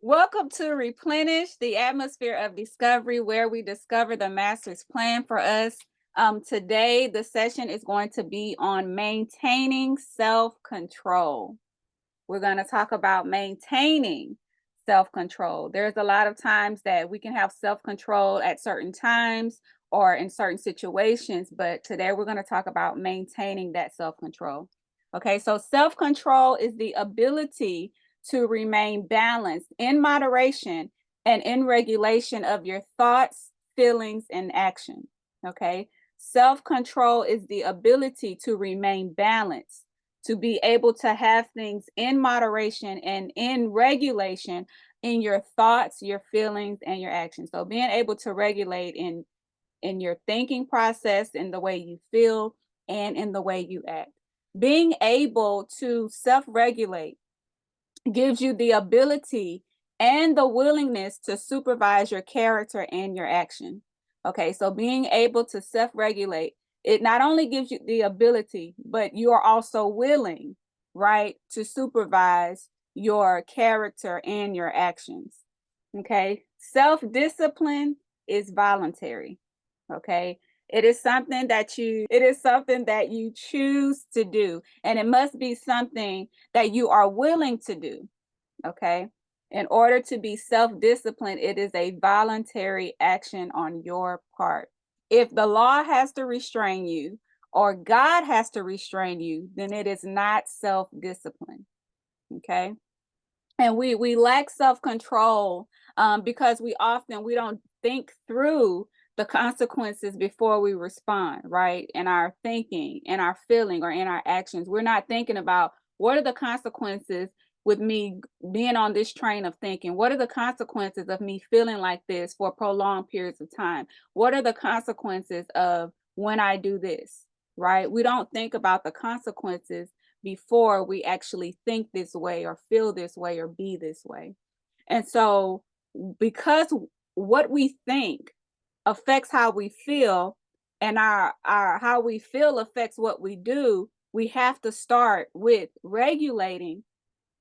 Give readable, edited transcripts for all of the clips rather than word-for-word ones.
Welcome to Replenish, the atmosphere of discovery, where we discover the master's plan for us. Today, the session is going to be on maintaining self-control. We're going to talk about maintaining self-control. There's a lot of times that we can have self-control at certain times or in certain situations, but today we're going to talk about maintaining that self-control. Okay, so self-control is the ability to remain balanced in moderation and in regulation of your thoughts, feelings, and action. Okay, self-control is the ability to remain balanced, to be able to have things in moderation and in regulation in your thoughts, your feelings, and your actions. So being able to regulate in your thinking process, in the way you feel, and in the way you act. Being able to self-regulate gives you the ability and the willingness to supervise your character and your action. Okay, so being able to self-regulate, it not only gives you the ability, but you are also willing, right, to supervise your character and your actions. Okay, self-discipline is voluntary. Okay, it is something that you choose to do, and it must be something that you are willing to do. Okay, in order to be self-disciplined, it is a voluntary action on your part. If the law has to restrain you or God has to restrain you, then it is not self-discipline. Okay, and we lack self-control because we don't think through the consequences before we respond, right? In our thinking, in our feeling, or in our actions, we're not thinking about what are the consequences with me being on this train of thinking. What are the consequences of me feeling like this for prolonged periods of time? What are the consequences of when I do this, right? We don't think about the consequences before we actually think this way or feel this way or be this way. And so, because what we think affects how we feel, and our how we feel affects what we do, we have to start with regulating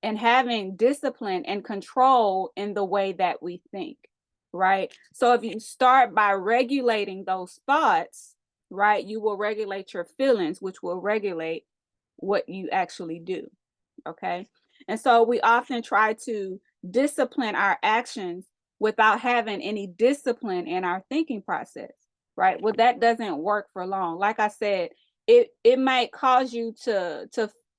and having discipline and control in the way that we think, right? So if you start by regulating those thoughts, right, you will regulate your feelings, which will regulate what you actually do. Okay. And so we often try to discipline our actions without having any discipline in our thinking process, right? Well, that doesn't work for long. Like I said, it might cause you to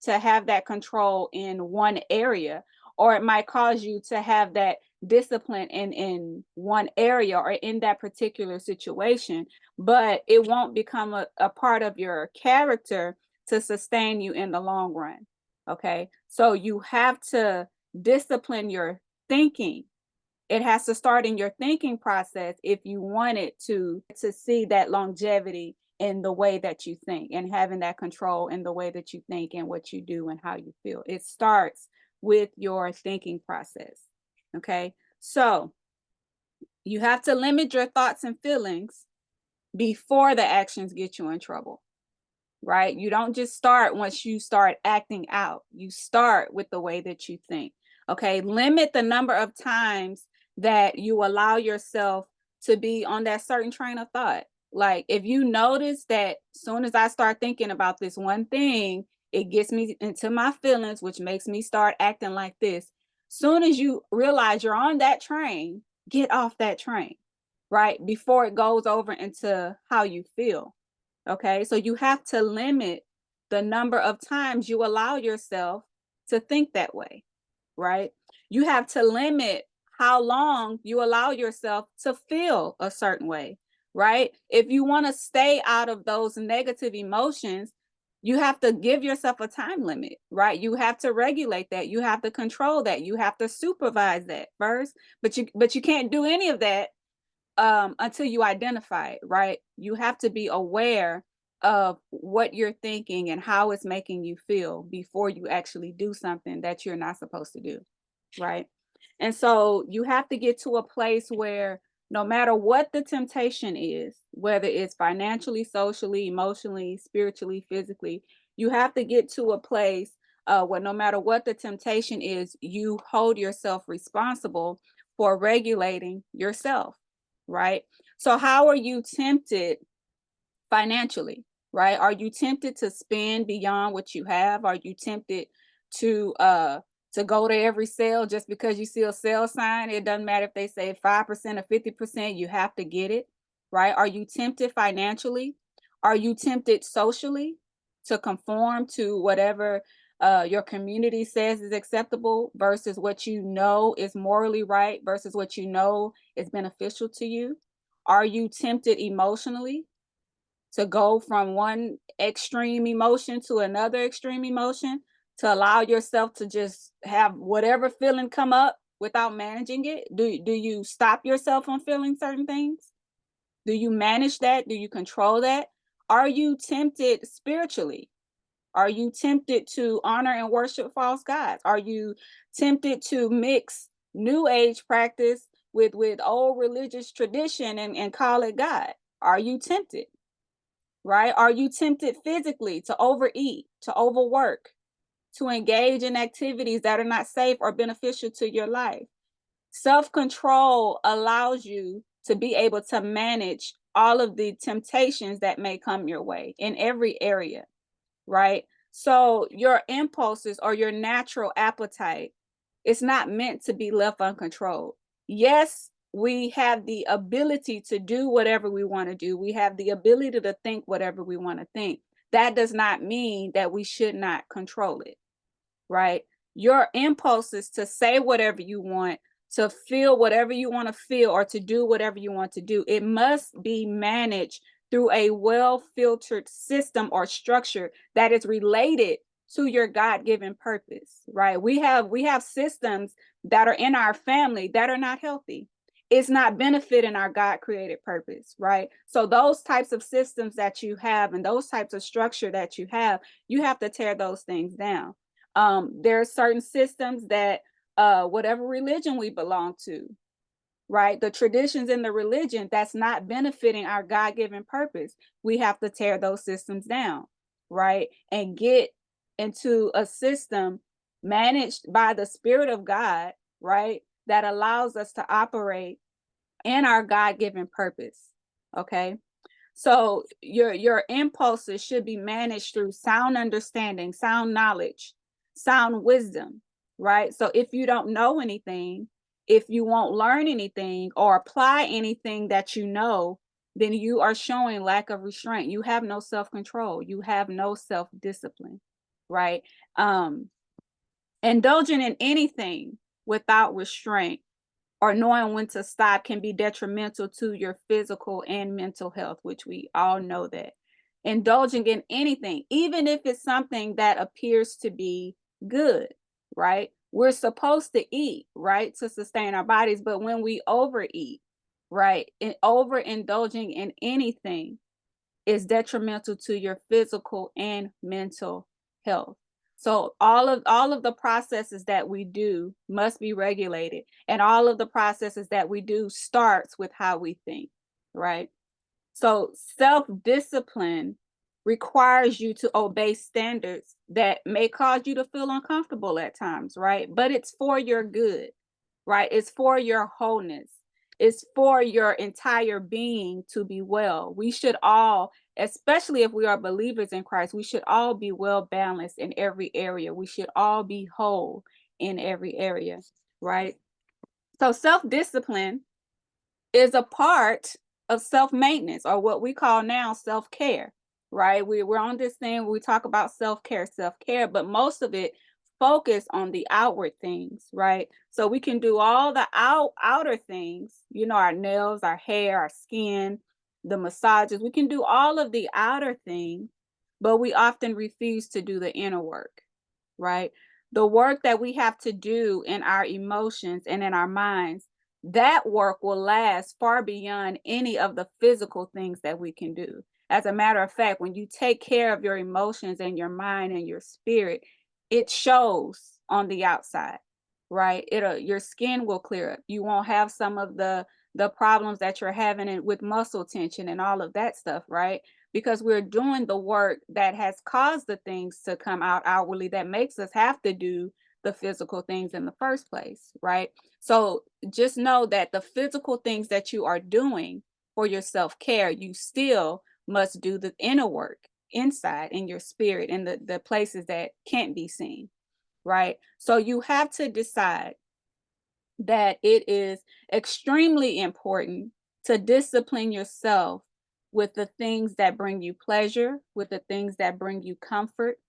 have that control in one area, or it might cause you to have that discipline in one area or in that particular situation, but it won't become a part of your character to sustain you in the long run. Okay. So you have to discipline your thinking. It has to start in your thinking process if you want it to see that longevity in the way that you think and having that control in the way that you think and what you do and how you feel. It starts with your thinking process. Okay. So you have to limit your thoughts and feelings before the actions get you in trouble, right? You don't just start once you start acting out. You start with the way that you think. Okay, limit the number of times that you allow yourself to be on that certain train of thought. Like if you notice that soon as I start thinking about this one thing, it gets me into my feelings, which makes me start acting like this. Soon as you realize you're on that train, get off that train, right? Before it goes over into how you feel. Okay, so you have to limit the number of times you allow yourself to think that way, right? You have to limit how long you allow yourself to feel a certain way, right? If you want to stay out of those negative emotions, you have to give yourself a time limit, right? You have to regulate that. You have to control that. You have to supervise that first. But you can't do any of that until you identify it, right? You have to be aware of what you're thinking and how it's making you feel before you actually do something that you're not supposed to do, right? And so you have to get to a place where no matter what the temptation is, whether it's financially, socially, emotionally, spiritually, physically, you have to get to a place well, no matter what the temptation is, you hold yourself responsible for regulating yourself, right? So how are you tempted financially, right? Are you tempted to spend beyond what you have? Are you tempted to uh to go to every sale just because you see a sale sign? It doesn't matter if they say 5% or 50%, you have to get it, right? Are you tempted financially? Are you tempted socially to conform to whatever your community says is acceptable versus what you know is morally right versus what you know is beneficial to you? Are you tempted emotionally to go from one extreme emotion to another extreme emotion, to allow yourself to just have whatever feeling come up without managing it? Do you stop yourself from feeling certain things? Do you manage that? Do you control that? Are you tempted spiritually? Are you tempted to honor and worship false gods? Are you tempted to mix new age practice with old religious tradition and call it God? Are you tempted? Right? Are you tempted physically to overeat, to overwork, to engage in activities that are not safe or beneficial to your life? Self control allows you to be able to manage all of the temptations that may come your way in every area, right? So, your impulses or your natural appetite is not meant to be left uncontrolled. Yes, we have the ability to do whatever we want to do. We have the ability to think whatever we want to think. That does not mean that we should not control it, right? Your impulses to say whatever you want, to feel whatever you want to feel, or to do whatever you want to do, it must be managed through a well filtered system or structure that is related to your God-given purpose, right? We have systems that are in our family that are not healthy. It's not benefiting our God created purpose, right? So those types of systems that you have and those types of structure that you have to tear those things down. There are certain systems that whatever religion we belong to, right? The traditions in the religion that's not benefiting our God-given purpose, we have to tear those systems down, right? And get into a system managed by the Spirit of God, right? That allows us to operate in our God-given purpose. Okay. So your impulses should be managed through sound understanding, sound knowledge, sound wisdom, right? So if you don't know anything, if you won't learn anything or apply anything that you know, then you are showing lack of restraint. You have no self-control. You have no self-discipline, right? Um, Indulging in anything without restraint or knowing when to stop can be detrimental to your physical and mental health, which we all know that. Indulging in anything, even if it's something that appears to be good, right? We're supposed to eat, right, to sustain our bodies, but when we overeat, right, and overindulging in anything is detrimental to your physical and mental health. So all of the processes that we do must be regulated, and all of the processes that we do starts with how we think, right? So self-discipline requires you to obey standards that may cause you to feel uncomfortable at times, right? But it's for your good, right? It's for your wholeness. It's for your entire being to be well. We should all, especially if we are believers in Christ, we should all be well balanced in every area. We should all be whole in every area, right? So self discipline is a part of self maintenance, or what we call now self care, right? We're on this thing where we talk about self care, but most of it focus on the outward things, right? So we can do all the outer things, our nails, our hair, our skin, the massages. We can do all of the outer things, but we often refuse to do the inner work, right? The work that we have to do in our emotions and in our minds, that work will last far beyond any of the physical things that we can do. As a matter of fact, when you take care of your emotions and your mind and your spirit, it shows on the outside, right? Your skin will clear up. You won't have some of the problems that you're having with muscle tension and all of that stuff, right? because we're doing the work that has caused the things to come out outwardly that makes us have to do the physical things in the first place, right? So just know that the physical things that you are doing for your self-care, you still must do the inner work inside in your spirit in the places that can't be seen, right? So you have to decide that it is extremely important to discipline yourself with the things that bring you pleasure, with the things that bring you comfort,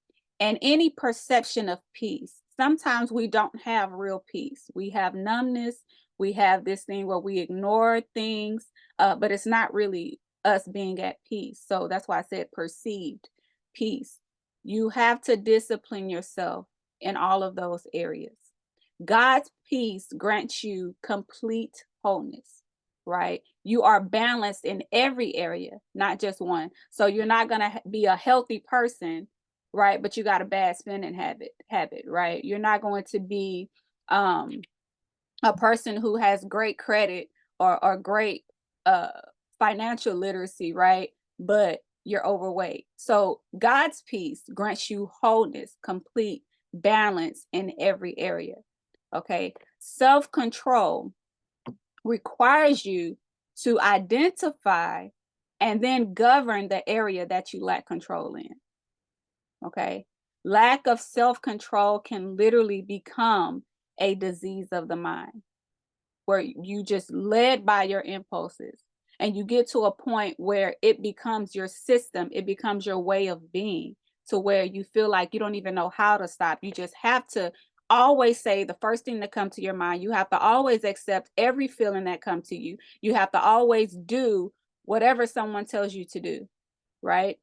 and any perception of peace. Sometimes we don't have real peace. We have numbness. We have this thing where we ignore things, but it's not really us being at peace. So that's why I said perceived peace. You have to discipline yourself in all of those areas. God's peace grants you complete wholeness, right? You are balanced in every area, not just one. So you're not going to be a healthy person, right? But you got a bad spending habit, right? You're not going to be um a person who has great credit or great uh financial literacy, right? But you're overweight. So God's peace grants you wholeness, complete balance in every area. Okay. Self-control requires you to identify and then govern the area that you lack control in. Okay. Lack of self-control can literally become a disease of the mind where you just led by your impulses and you get to a point where it becomes your system, it becomes your way of being, to where you feel like you don't even know how to stop. You just have to always say the first thing that comes to your mind. You have to always accept every feeling that comes to you. You have to always do whatever someone tells you to do, right?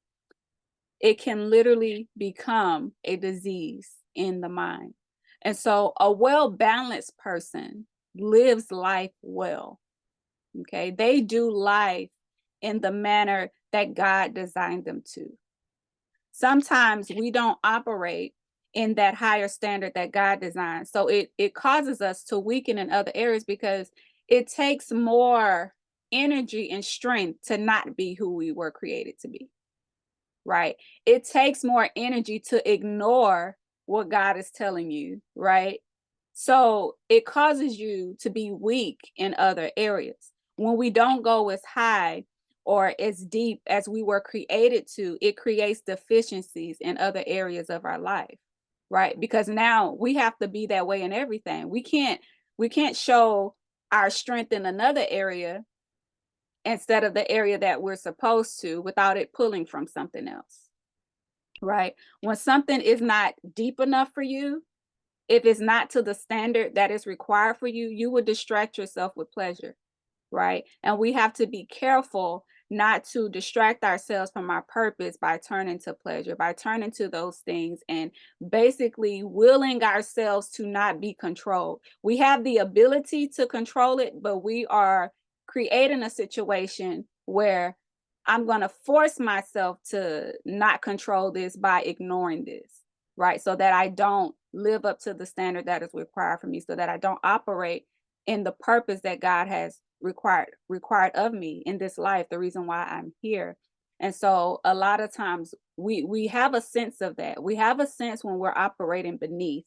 It can literally become a disease in the mind. And so a well-balanced person lives life well. Okay. They do life in the manner that God designed them to. Sometimes we don't operate in that higher standard that God designed. So it causes us to weaken in other areas because it takes more energy and strength to not be who we were created to be. Right? It takes more energy to ignore what God is telling you, right? So it causes you to be weak in other areas. When we don't go as high or as deep as we were created to, it creates deficiencies in other areas of our life, right? Because now we have to be that way in everything. We can't show our strength in another area instead of the area that we're supposed to without it pulling from something else. Right. When something is not deep enough for you, if it's not to the standard that is required for you, you would distract yourself with pleasure. Right. And we have to be careful not to distract ourselves from our purpose by turning to pleasure, by turning to those things and basically willing ourselves to not be controlled. We have the ability to control it, but we are creating a situation where I'm going to force myself to not control this by ignoring this, right? So that I don't live up to the standard that is required for me, so that I don't operate in the purpose that God has required of me in this life, the reason why I'm here. And so a lot of times we have a sense of that. We have a sense when we're operating beneath,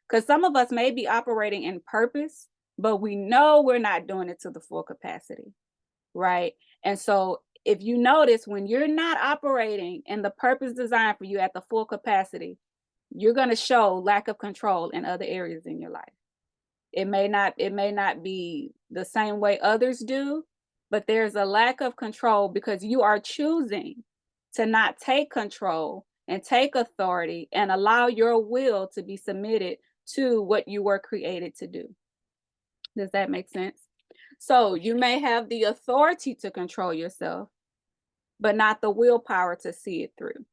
because some of us may be operating in purpose, but we know we're not doing it to the full capacity, right? And so if you notice, when you're not operating in the purpose designed for you at the full capacity, you're going to show lack of control in other areas in your life. It may not be the same way others do, but there's a lack of control because you are choosing to not take control and take authority and allow your will to be submitted to what you were created to do. Does that make sense? So you may have the authority to control yourself, but not the willpower to see it through,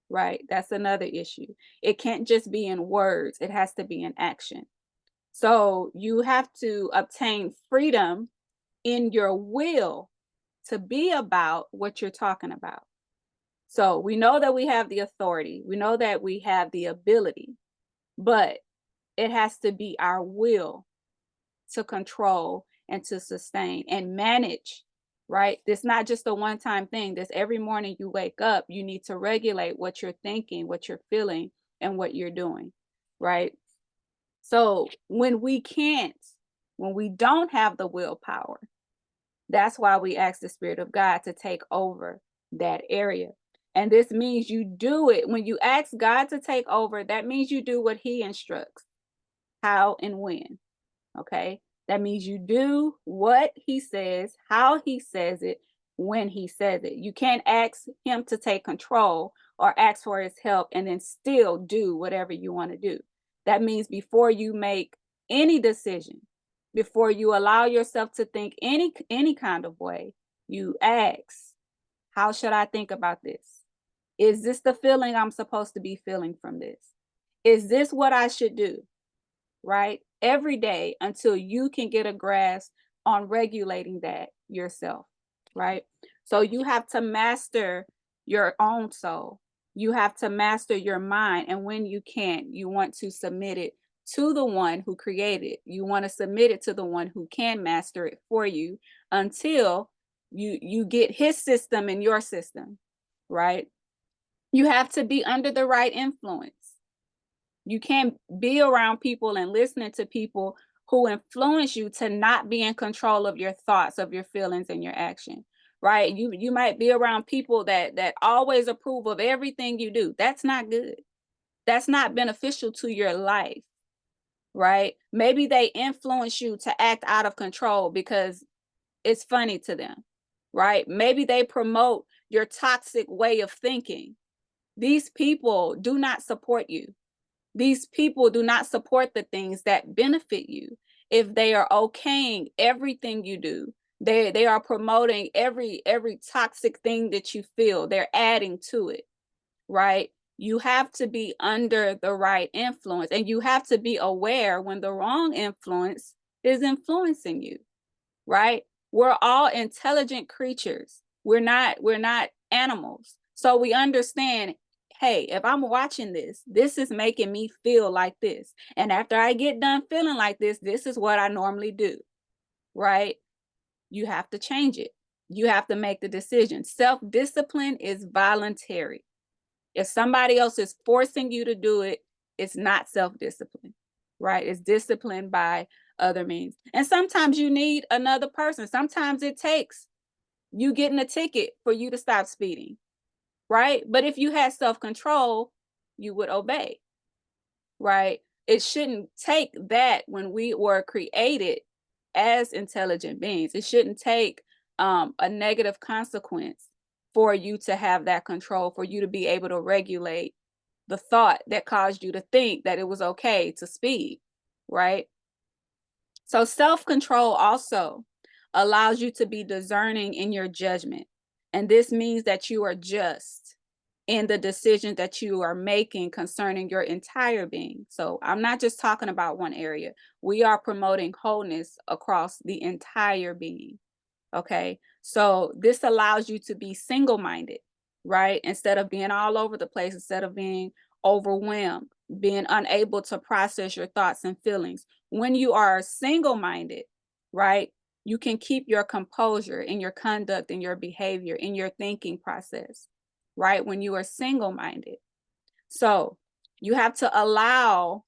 right? That's another issue. It can't just be in words, it has to be in action. So you have to obtain freedom in your will to be about what you're talking about. So we know that we have the authority, we know that we have the ability, but it has to be our will to control and to sustain and manage right? It's not just a one-time thing. This every morning you wake up, you need to regulate what you're thinking, what you're feeling, and what you're doing, right? So when we can't, when we don't have the willpower, that's why we ask the Spirit of God to take over that area. And this means you do it. When you ask God to take over, that means you do what He instructs, how and when. Okay. That means you do what He says, how He says it, when He says it. You can't ask Him to take control or ask for His help and then still do whatever you want to do. That means before you make any decision, before you allow yourself to think any kind of way, you ask, how should I think about this? Is this the feeling I'm supposed to be feeling from this? Is this what I should do? Right? Every day until you can get a grasp on regulating that yourself, right? So you have to master your own soul. You have to master your mind. And when you can't, you want to submit it to the one who created it. You want to submit it to the one who can master it for you until you get his system and your system, right? You have to be under the right influence. You can't be around people and listening to people who influence you to not be in control of your thoughts, of your feelings, and your action. Right? You might be around people that always approve of everything you do. That's not good. That's not beneficial to your life. Right? Maybe they influence you to act out of control because it's funny to them. Right? Maybe they promote your toxic way of thinking. These people do not support you. These people do not support the things that benefit you. If they are okaying everything you do, they are promoting every toxic thing that you feel. They're adding to it, right? You have to be under the right influence, and you have to be aware when the wrong influence is influencing you, right? We're all intelligent creatures. We're not animals. So we understand, hey, if I'm watching this, this is making me feel like this. And after I get done feeling like this is what I normally do, right? You have to change it. You have to make the decision. Self-discipline is voluntary. If somebody else is forcing you to do it, it's not self-discipline, right? It's discipline by other means. And sometimes you need another person. Sometimes it takes you getting a ticket for you to stop speeding, right? But if you had self-control, you would obey, right? It shouldn't take that when we were created as intelligent beings. It shouldn't take a negative consequence for you to have that control, for you to be able to regulate the thought that caused you to think that it was okay to speed, right? So self-control also allows you to be discerning in your judgment. And this means that you are just in the decisions that you are making concerning your entire being. So I'm not just talking about one area. We are promoting wholeness across the entire being. Okay. So this allows you to be single-minded, right? Instead of being all over the place, instead of being overwhelmed, being unable to process your thoughts and feelings. When you are single-minded, right, you can keep your composure in your conduct, in your behavior, in your thinking process, right? When you are single-minded. So you have to allow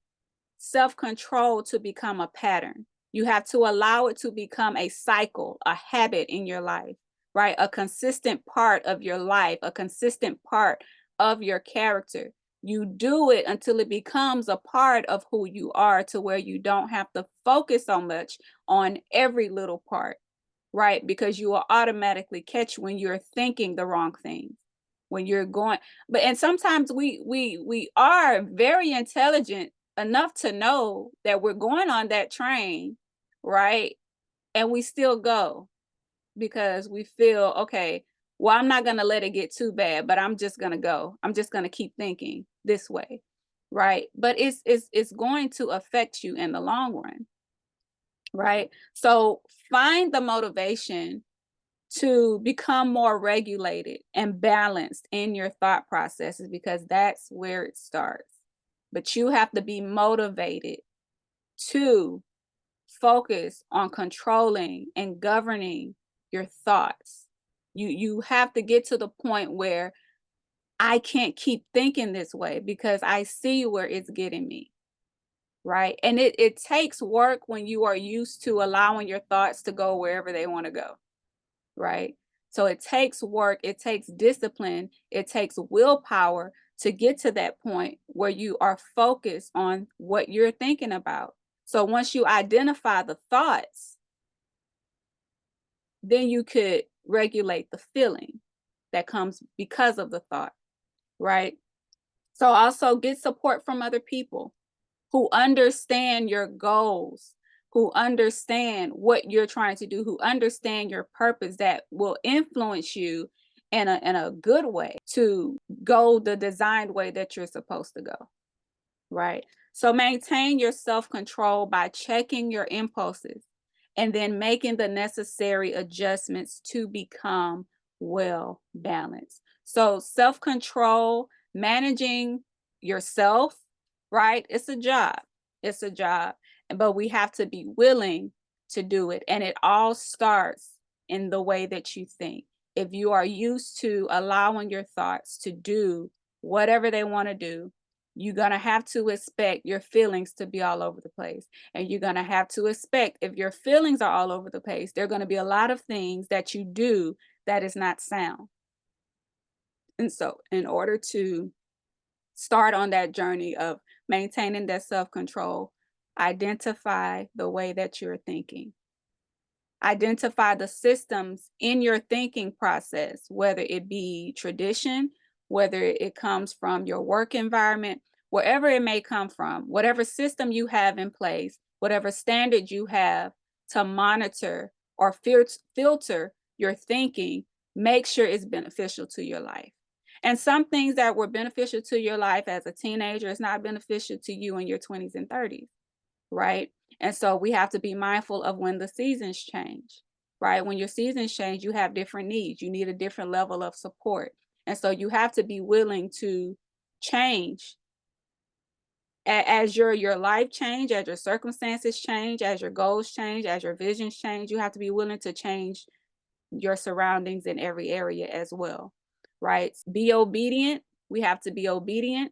self-control to become a pattern. You have to allow it to become a cycle, a habit in your life, right? A consistent part of your life, a consistent part of your character. You do it until it becomes a part of who you are, to where you don't have to focus so much on every little part, right? Because you will automatically catch when you're thinking the wrong things, when you're going. But and sometimes we are very intelligent enough to know that we're going on that train, right? And we still go because we feel, okay, well, I'm not going to let it get too bad, but I'm just going to go. I'm just going to keep thinking this way, right? But it's going to affect you in the long run, right? So find the motivation to become more regulated and balanced in your thought processes, because that's where it starts. But you have to be motivated to focus on controlling and governing your thoughts. You have to get to the point where I can't keep thinking this way because I see where it's getting me, right? And it takes work when you are used to allowing your thoughts to go wherever they want to go, right? So it takes work, it takes discipline, it takes willpower to get to that point where you are focused on what you're thinking about. So once you identify the thoughts, then you could regulate the feeling that comes because of the thought, right? So also get support from other people who understand your goals, who understand what you're trying to do, who understand your purpose, that will influence you in a good way to go the designed way that you're supposed to go, right? So maintain your self-control by checking your impulses and then making the necessary adjustments to become well balanced. So self-control, managing yourself, right? It's a job. It's a job. But we have to be willing to do it. And it all starts in the way that you think. If you are used to allowing your thoughts to do whatever they want to do, you're going to have to expect your feelings to be all over the place. And you're going to have to expect, if your feelings are all over the place, there are going to be a lot of things that you do that is not sound. And so, in order to start on that journey of maintaining that self control, identify the way that you're thinking. Identify the systems in your thinking process, whether it be tradition, whether it comes from your work environment, wherever it may come from, whatever system you have in place, whatever standard you have to monitor or filter your thinking, make sure it's beneficial to your life. And some things that were beneficial to your life as a teenager is not beneficial to you in your 20s and 30s, right? And so we have to be mindful of when the seasons change, right? When your seasons change, you have different needs. You need a different level of support. And so you have to be willing to change as your life change, as your circumstances change, as your goals change, as your visions change. You have to be willing to change your surroundings in every area as well, right? Be obedient. We have to be obedient,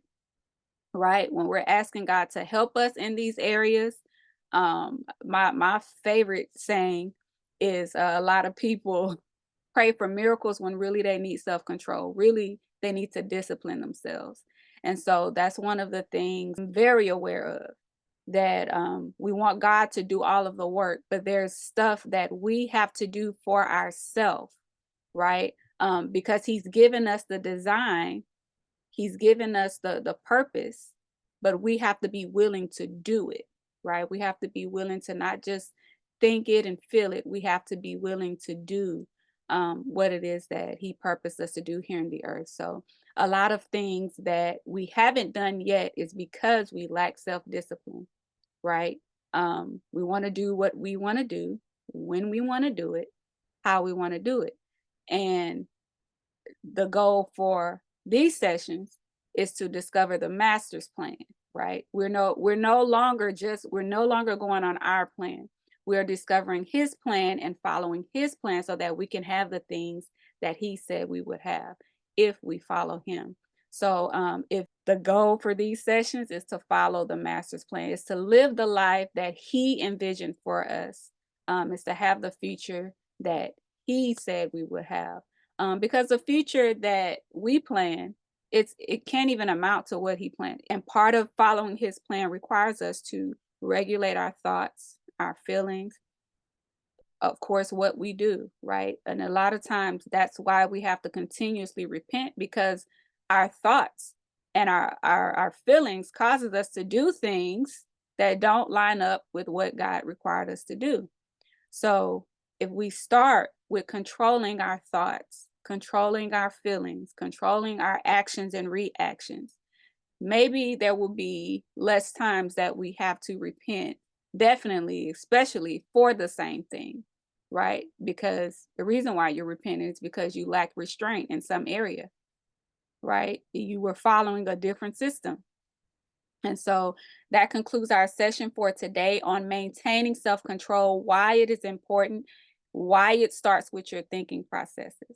right? When we're asking God to help us in these areas. My favorite saying is a lot of people pray for miracles when really they need self-control. Really, they need to discipline themselves. And so that's one of the things I'm very aware of, that we want God to do all of the work, but there's stuff that we have to do for ourselves, right? Because He's given us the design, He's given us the purpose, but we have to be willing to do it, right? We have to be willing to not just think it and feel it. We have to be willing to do what it is that He purposed us to do here in the earth. So a lot of things that we haven't done yet is because we lack self-discipline, right? We want to do what we want to do, when we want to do it, how we want to do it. And the goal for these sessions is to discover the master's plan, right? We're no longer going on our plan. We're discovering His plan and following His plan so that we can have the things that He said we would have if we follow Him. So if the goal for these sessions is to follow the master's plan, is to live the life that He envisioned for us, is to have the future that He said we would have. Because the future that we plan, it can't even amount to what He planned. And part of following His plan requires us to regulate our thoughts, our feelings, of course, what we do, right? And a lot of times that's why we have to continuously repent, because our thoughts and our feelings causes us to do things that don't line up with what God required us to do. So if we start with controlling our thoughts, controlling our feelings, controlling our actions and reactions, maybe there will be less times that we have to repent, definitely, especially for the same thing, right? Because the reason why you're repenting is because you lack restraint in some area, right? You were following a different system. And so that concludes our session for today on maintaining self-control, why it is important. why it starts with your thinking processes.